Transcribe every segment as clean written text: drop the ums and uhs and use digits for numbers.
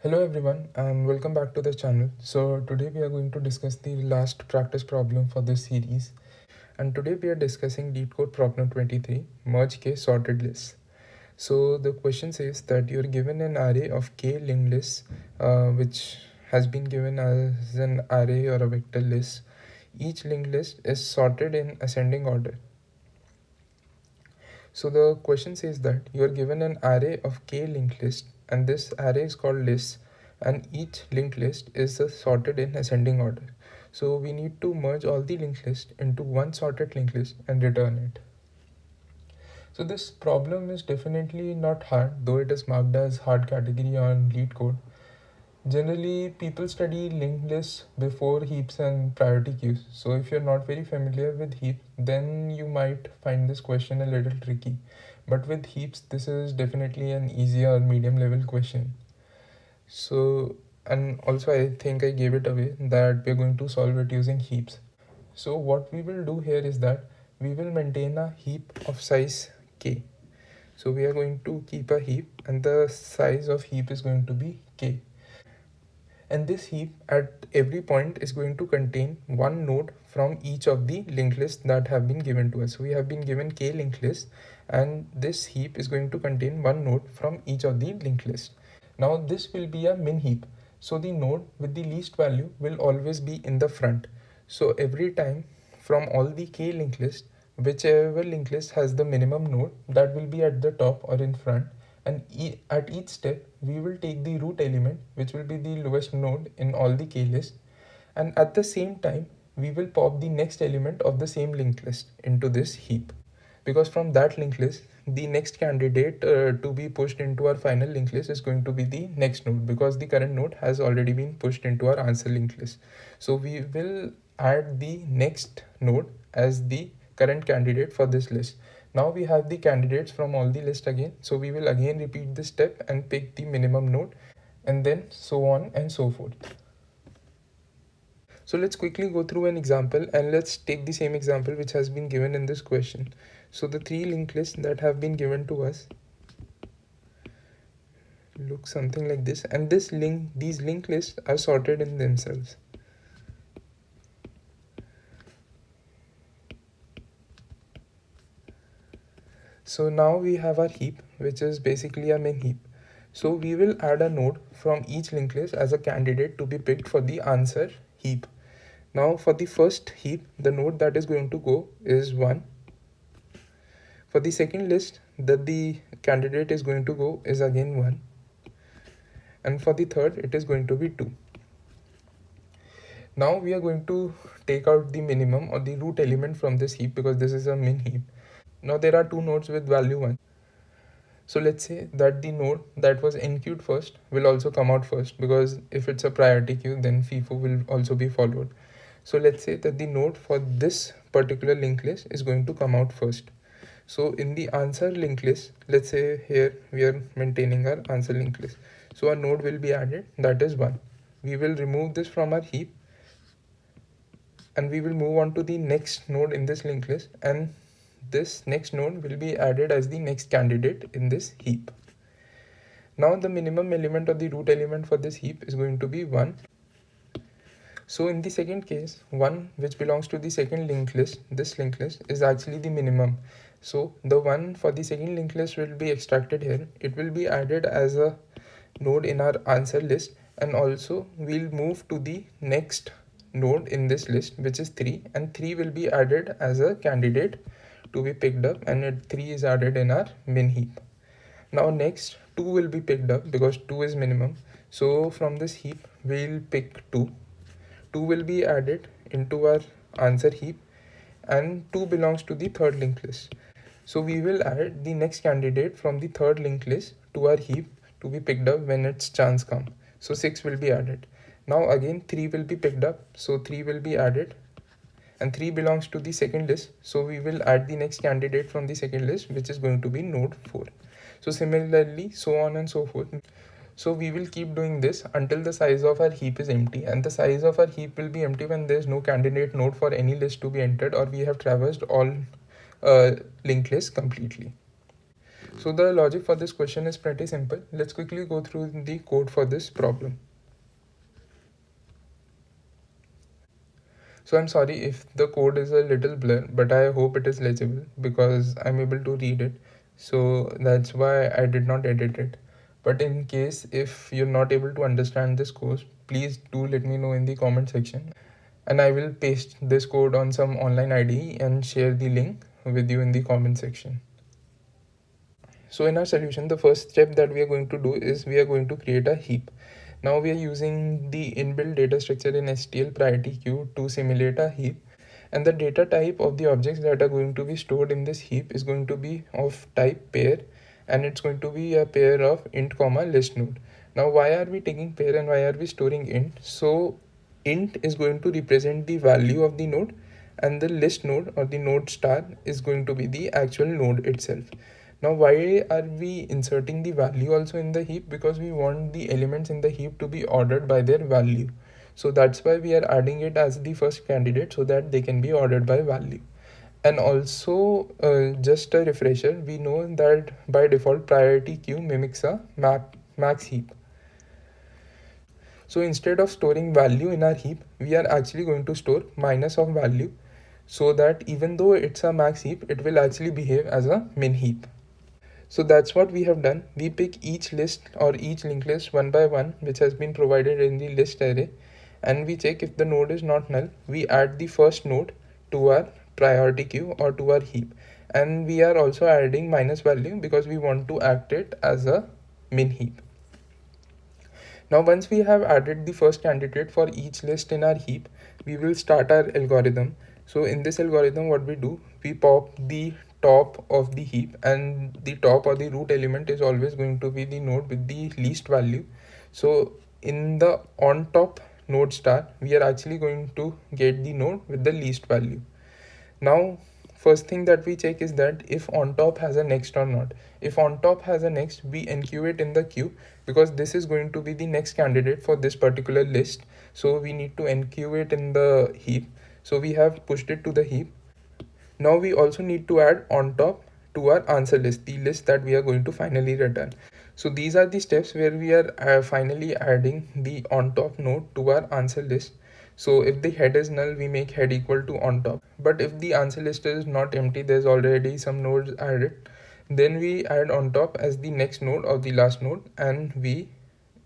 Hello everyone and welcome back to the channel. So today we are going to discuss the last practice problem for this series, and today we are discussing Leetcode problem 23, merge k sorted lists. So the question says that you are given an array of k linked lists which has been given as an array or a vector list. Each linked list is sorted in ascending order. So the question says that you are given an array of k linked lists, and this array is called lists, and each linked list is sorted in ascending order. So we need to merge all the linked lists into one sorted linked list and return it. So this problem is definitely not hard, though it is marked as hard category on Leetcode. Generally, people study linked lists before heaps and priority queues. So if you're not very familiar with heap, then you might find this question a little tricky. But with heaps, this is definitely an easy or medium level question. So, and also I think I gave it away that we're going to solve it using heaps. So what we will do here is that we will maintain a heap of size k. So we are going to keep a heap and the size of heap is going to be k. And this heap at every point is going to contain one node from each of the linked lists that have been given to us. So we have been given k linked lists, and this heap is going to contain one node from each of the linked lists. Now this will be a min heap. So the node with the least value will always be in the front. So every time from all the k linked lists, whichever linked list has the minimum node, that will be at the top or in front, and at each step we will take the root element, which will be the lowest node in all the k lists, and at the same time we will pop the next element of the same linked list into this heap, because from that linked list the next candidate to be pushed into our final linked list is going to be the next node, because the current node has already been pushed into our answer linked list. So we will add the next node as the current candidate for this list. Now we have the candidates from all the list again, so we will again repeat this step and pick the minimum node, and then so on and so forth. So let's quickly go through an example, and let's take the same example which has been given in this question. So the three linked lists that have been given to us look something like this, and these linked lists are sorted in themselves. So now we have our heap, which is basically a min heap. So we will add a node from each linked list as a candidate to be picked for the answer heap. Now for the first heap, the node that is going to go is 1. For the second list that the candidate is going to go is again 1. And for the third, it is going to be 2. Now we are going to take out the minimum or the root element from this heap, because this is a min heap. Now there are two nodes with value 1. So let's say that the node that was enqueued first will also come out first, because if it's a priority queue, then FIFO will also be followed. So let's say that the node for this particular linked list is going to come out first. So in the answer linked list, let's say here we are maintaining our answer linked list. So a node will be added, that is 1. We will remove this from our heap, and we will move on to the next node in this linked list, and this next node will be added as the next candidate in this heap. Now the minimum element or the root element for this heap is going to be 1. So in the second case, 1 which belongs to the second linked list, this linked list is actually the minimum. So the 1 for the second linked list will be extracted here. It will be added as a node in our answer list, and also we'll move to the next node in this list, which is 3, and 3 will be added as a candidate to be picked up, and 3 is added in our min heap. Now next 2 will be picked up because 2 is minimum. So from this heap we'll pick 2. 2 will be added into our answer heap, and 2 belongs to the third linked list. So we will add the next candidate from the third linked list to our heap to be picked up when its chance comes. So 6 will be added. Now again 3 will be picked up, so 3 will be added, and 3 belongs to the second list, so we will add the next candidate from the second list, which is going to be node 4. So similarly, so on and so forth. So we will keep doing this until the size of our heap is empty, and the size of our heap will be empty when there is no candidate node for any list to be entered, or we have traversed all linked lists completely. So the logic for this question is pretty simple. Let's quickly go through the code for this problem. So I'm sorry if the code is a little blur, but I hope it is legible because I'm able to read it. So that's why I did not edit it. But in case if you're not able to understand this code, please do let me know in the comment section. And I will paste this code on some online IDE and share the link with you in the comment section. So in our solution, the first step that we are going to do is we are going to create a heap. Now we are using the inbuilt data structure in STL priority queue to simulate a heap. And the data type of the objects that are going to be stored in this heap is going to be of type pair, and it's going to be a pair of int comma list node. Now why are we taking pair and why are we storing int? So int is going to represent the value of the node, and the list node or the node star is going to be the actual node itself. Now why are we inserting the value also in the heap? Because we want the elements in the heap to be ordered by their value. So that's why we are adding it as the first candidate so that they can be ordered by value. And also just a refresher, we know that by default priority queue mimics a max heap. So instead of storing value in our heap, we are actually going to store minus of value, so that even though it's a max heap, it will actually behave as a min heap. So that's what we have done. We pick each list or each linked list one by one, which has been provided in the list array, and we check if the node is not null. We add the first node to our priority queue or to our heap, and we are also adding minus value because we want to act it as a min heap. Now once we have added the first candidate for each list in our heap, we will start our algorithm. So in this algorithm, what we do, we pop the top of the heap, and the top or the root element is always going to be the node with the least value. So in the on top node star, we are actually going to get the node with the least value. Now first thing that we check is that if on top has a next or not. If on top has a next, we enqueue it in the queue because this is going to be the next candidate for this particular list. So we need to enqueue it in the heap. So we have pushed it to the heap. Now we also need to add on top to our answer list, the list that we are going to finally return. So these are the steps where we are finally adding the on top node to our answer list. So if the head is null, we make head equal to on top. But if the answer list is not empty, there's already some nodes added, then we add on top as the next node or the last node, and we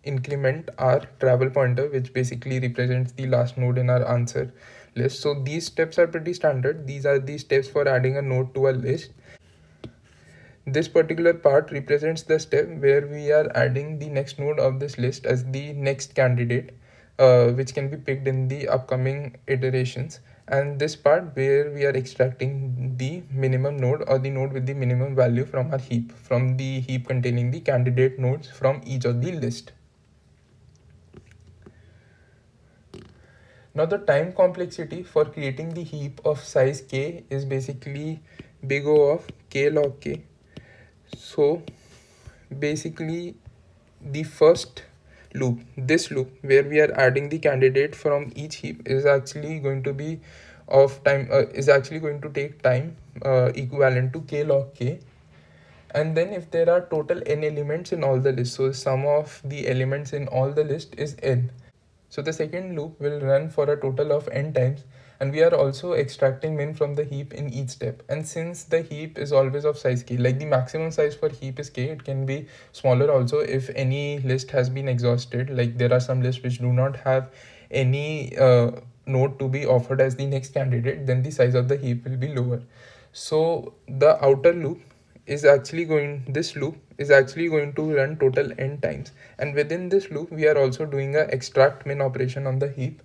increment our travel pointer, which basically represents the last node in our answer list. So these steps are pretty standard. These are the steps for adding a node to a list. This particular part represents the step where we are adding the next node of this list as the next candidate, which can be picked in the upcoming iterations. And this part where we are extracting the minimum node or the node with the minimum value from our heap, from the heap containing the candidate nodes from each of the list. Now the time complexity for creating the heap of size k is basically big O of k log k. So basically the first loop, this loop where we are adding the candidate from each heap, is actually going to be of time is actually going to take time equivalent to k log k. And then if there are total n elements in all the lists, so sum of the elements in all the list is n. So the second loop will run for a total of n times, and we are also extracting min from the heap in each step. And since the heap is always of size k, like the maximum size for heap is k, it can be smaller also if any list has been exhausted. Like there are some lists which do not have any node to be offered as the next candidate, then the size of the heap will be lower. So the outer loop is actually going this loop is actually going to run total n times, and within this loop we are also doing a extract min operation on the heap.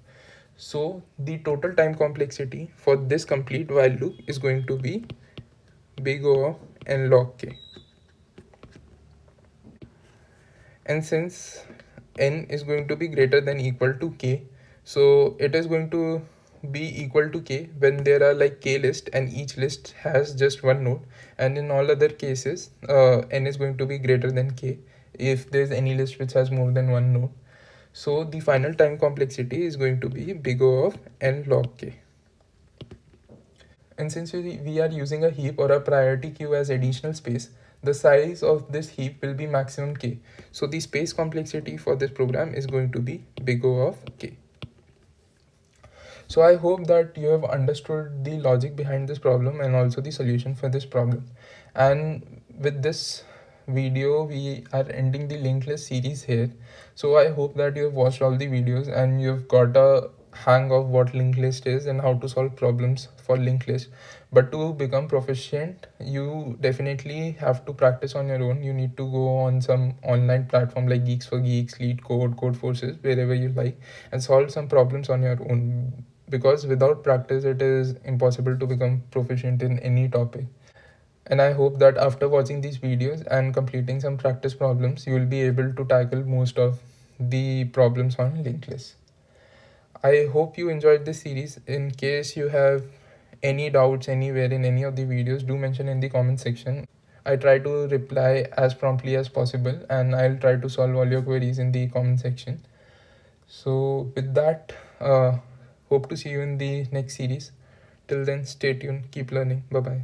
So the total time complexity for this complete while loop is going to be big O of n log k. And since n is going to be greater than equal to k, so it is going to be equal to k when there are like k list and each list has just one node, and in all other cases n is going to be greater than k if there is any list which has more than one node. So the final time complexity is going to be big O of n log k. And since we are using a heap or a priority queue as additional space, the size of this heap will be maximum k. So the space complexity for this program is going to be big O of k. So I hope that you have understood the logic behind this problem and also the solution for this problem. And with this video, we are ending the linked list series here. So I hope that you have watched all the videos and you've got a hang of what linked list is and how to solve problems for linked list. But to become proficient, you definitely have to practice on your own. You need to go on some online platform like Geeks for Geeks, Leetcode, Code Forces, wherever you like, and solve some problems on your own, because without practice it is impossible to become proficient in any topic. And I hope that after watching these videos and completing some practice problems, you will be able to tackle most of the problems on linked list. I hope you enjoyed this series. In case you have any doubts anywhere in any of the videos, do mention in the comment section. I try to reply as promptly as possible, and I'll try to solve all your queries in the comment section. So with that, hope to see you in the next series. Till then, stay tuned, keep learning. Bye bye.